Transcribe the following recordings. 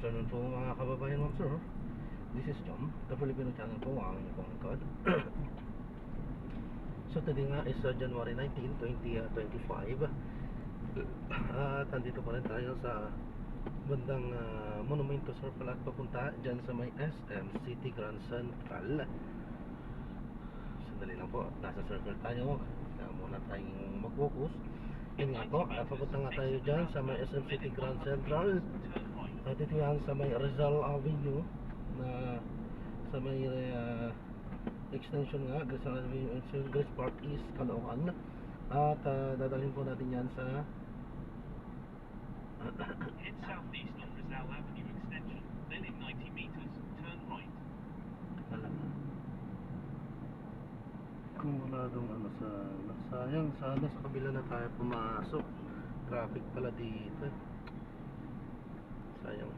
afternoon po mga kababayan, mga sir. This is John, the Filipino channel po, ang pangkad. So today nga is January 19, 2025. At andito pa rin tayo sa bandang Monumento Circle at papunta dyan sa may SM City Grand Central. Sandali lang po, nasa circle tayo. Kaya muna tayong mag-focus. Yun nga po, papunta nga tayo dyan sa may SM City Grand Central. At ito yan sa may Rizal Avenue na sa may extension nga, Rizal Avenue Extension, Grace Park East, Caloocan. At dadalhin po natin yan sa Head southeast on Rizal Avenue extension, then in 90 meters, turn right. alam na kung wala dong ano sa sayang, sana sa kabila na tayo pumasok. Traffic pala dito, sayang.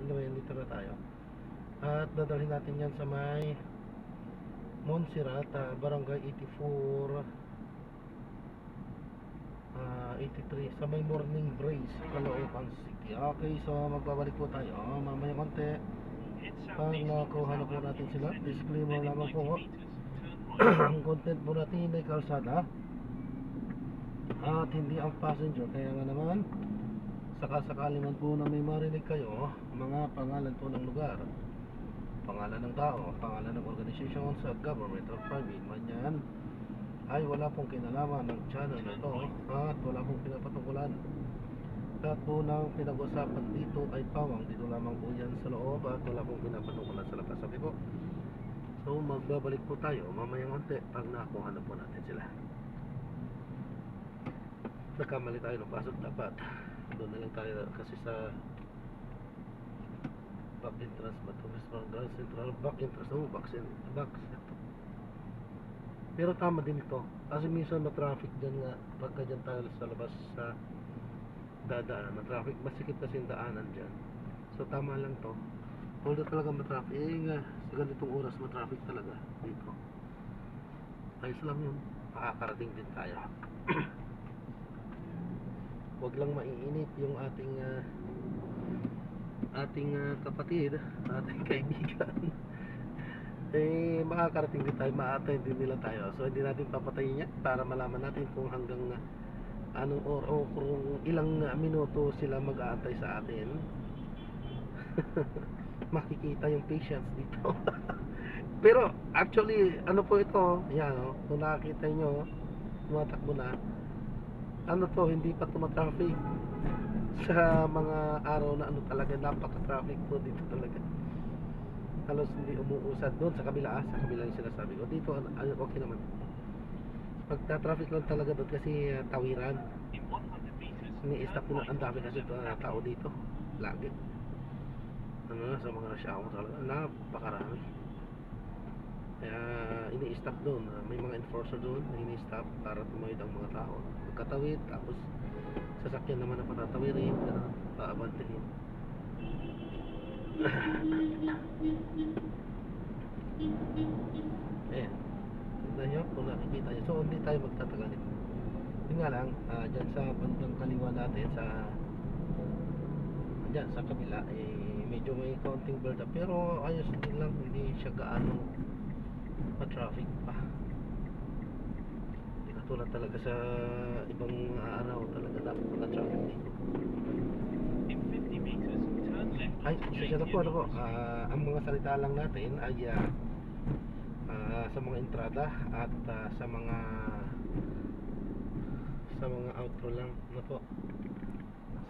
Anyway, dito na tayo at dadalhin natin yan sa may Montserrat, Barangay 84 83 sa may Morning Breeze, Caloocan City. Okay, so magbabalik po tayo mamaya konti. Pag nakuha na po natin sila, disclaimer lamang po. Ang content po natin ay kalsada at hindi ang passenger. Kaya nga naman, sakasakali man po na may marinig kayo mga pangalan po ng lugar, pangalan ng tao, pangalan ng organisasyon sa government or private man yan, ay wala pong kinalaman ng channel na ito at wala pong pinapatungkulan. Lahat po ng pinag-usapan dito ay pawang dito lamang po yan sa loob at wala pong pinapatungkulan sa labas. Sabi po, so magbabalik po tayo mamayang onte pag nakuha na po natin sila. Nagkamali tayo ng pasok, dapat doon na lang tayo kasi sa back entrance ba ito? Grand Central back entrance. Back. Pero tama din ito kasi minsan na-traffic dyan nga pagka dyan tayo sa labas sa dadaan, na-traffic, masikip kasi yung daanan dyan. So tama lang to, although talaga ma-traffic sa ganitong oras ma-traffic talaga dito. Ayos lang yun, makakarating din tayo. Huwag lang maiinip yung ating kapatid, ating kaibigan. Makakarating din tayo, ma-attend din nila tayo. So hindi natin papatayin yan para malaman natin kung hanggang anong o kung ilang minuto sila mag-aantay sa atin. Makikita yung patience dito. Pero actually ano po ito, yan o, kung nakakita nyo tumatakbo na, ano to, hindi pa tumatraffic. Sa mga araw na ano talaga, napaka-traffic po dito talaga. Halos hindi umuusad doon sa kabila, sa kabila yung sinasabi ko. Dito okay naman. Pagka-traffic lang talaga doon kasi tawiran. Ini-stop ko na, ang dami kasi tao dito lagi. Ano, sa mga rush hour talaga napakarami. Kaya ini-stop doon, may mga enforcer doon na ini-stop para tumawid ang mga tao. Pagkatawid, tapos sasakyan naman na patatawirin, paabantihin. Ayan, tignan nyo kung nakikita nyo. So hindi tayo magtatagal nito. Yun nga lang, dyan sa bandang kaliwa natin, dyan sa kabila, medyo may counting build up, pero ayos din lang, hindi siya gaano pa-traffic pa. Hindi katulad talaga sa ibang araw, talaga dapat pa-traffic dito. Ay, isa na po, ano po, ang mga salita lang natin ay sa mga entrada at sa mga outro lang na po.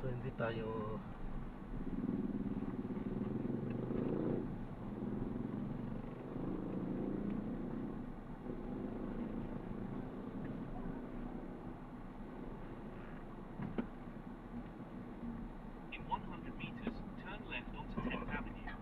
So hindi tayo In 100 meters, turn left onto 10th Avenue.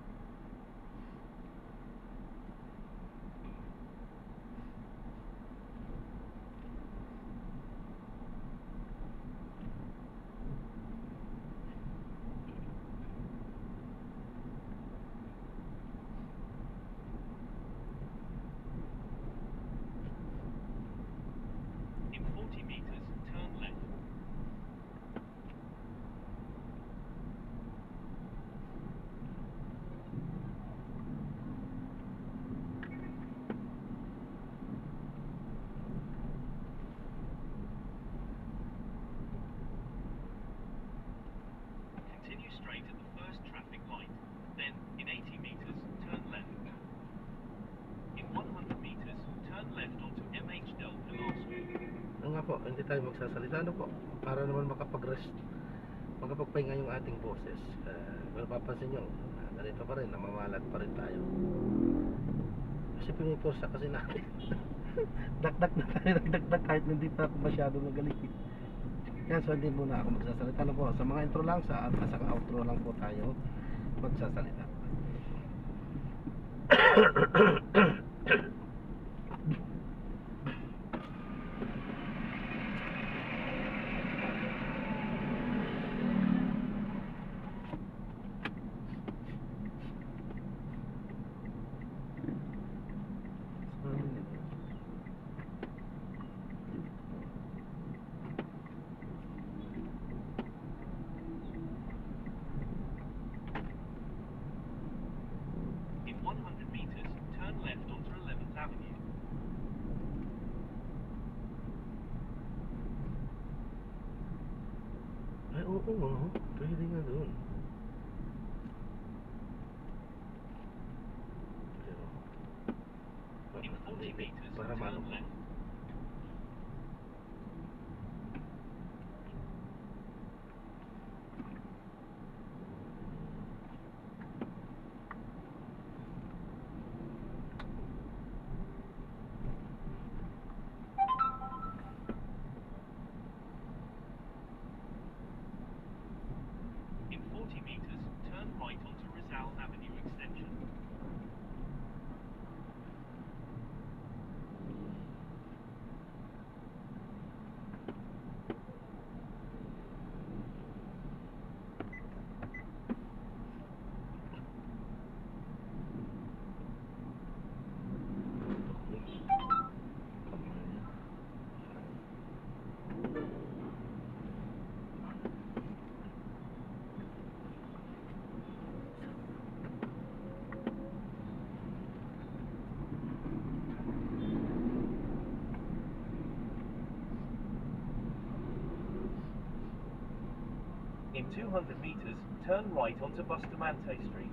tayo magsasalita, ano po, para naman makapagpahinga yung ating boses. Pero papansin nyo, ganito pa rin, namamalat pa rin tayo. Kasi pinipursa kasi natin. Dakdak na tayo, dakdak kahit hindi pa ako masyado magaling. Yan, so hindi muna ako magsasalita na po. Sa mga intro lang, sa outro lang po tayo magsasalita. In 100 meters, turn left onto 11th Avenue. Ay, oo, pwede nga doon. In 40 meters, Para maano turn ko. left. In 40 meters, turn right onto Rizal Avenue extension. In 200 meters, turn right onto Bustamante Street.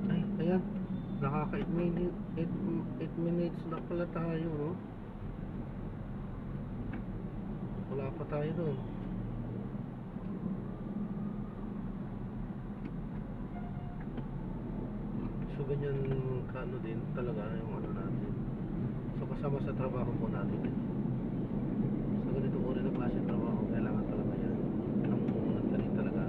Ay, ayan. Nakaka 8 minutes na pala tayo, no? Wala pa tayo doon. So, ganyan kaano din talaga yung ano natin. So, kasama sa trabaho po natin. So, ganito uri na klase ng trabaho. Kailangan talaga yan. Nagtalit talaga.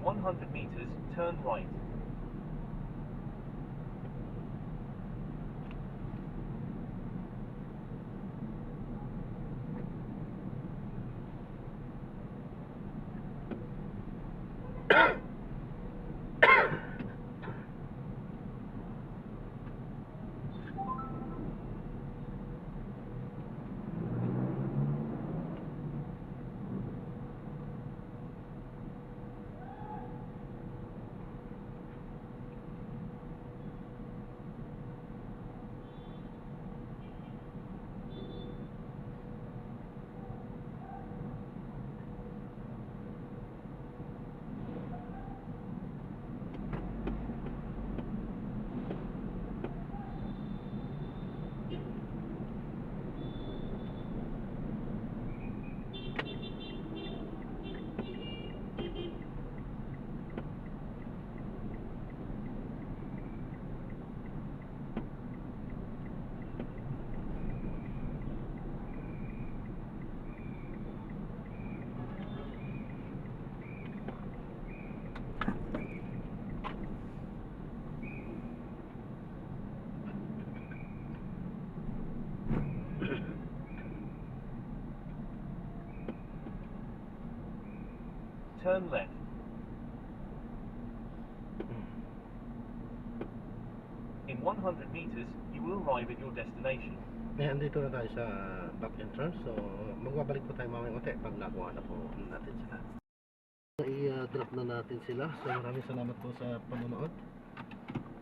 In 100 meters, turn right. Turn left. In 100 meters, you will arrive at your destination. Ayan, dito na tayo sa back entrance. So, magbabalik po tayo mamaya ulit pag nakuha na po natin sila. I-drop na natin sila. So, maraming salamat po sa panonood.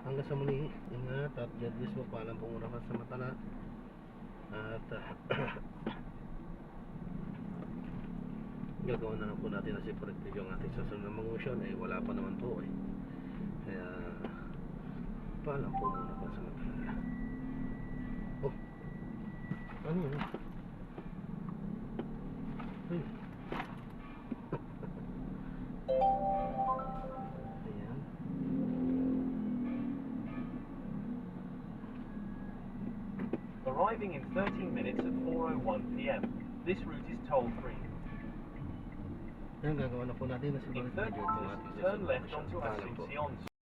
Hanggang sa muli, ingat at God bless mo. Paalam po muna ka sa matala. At gagawa na lang po natin na separate yung ating susunod na mga mission. Eh, wala pa naman po eh. Kaya, paalam po muna ka sa matala. Oh, ano yun? Uy. Ayan. Arriving in 13 minutes at 4:01 p.m. This route is toll-free. Ayan, gagawa na po natin na In separate 30 video yung meters, ating turn susunod na left mission. onto Paalam po. Asuncion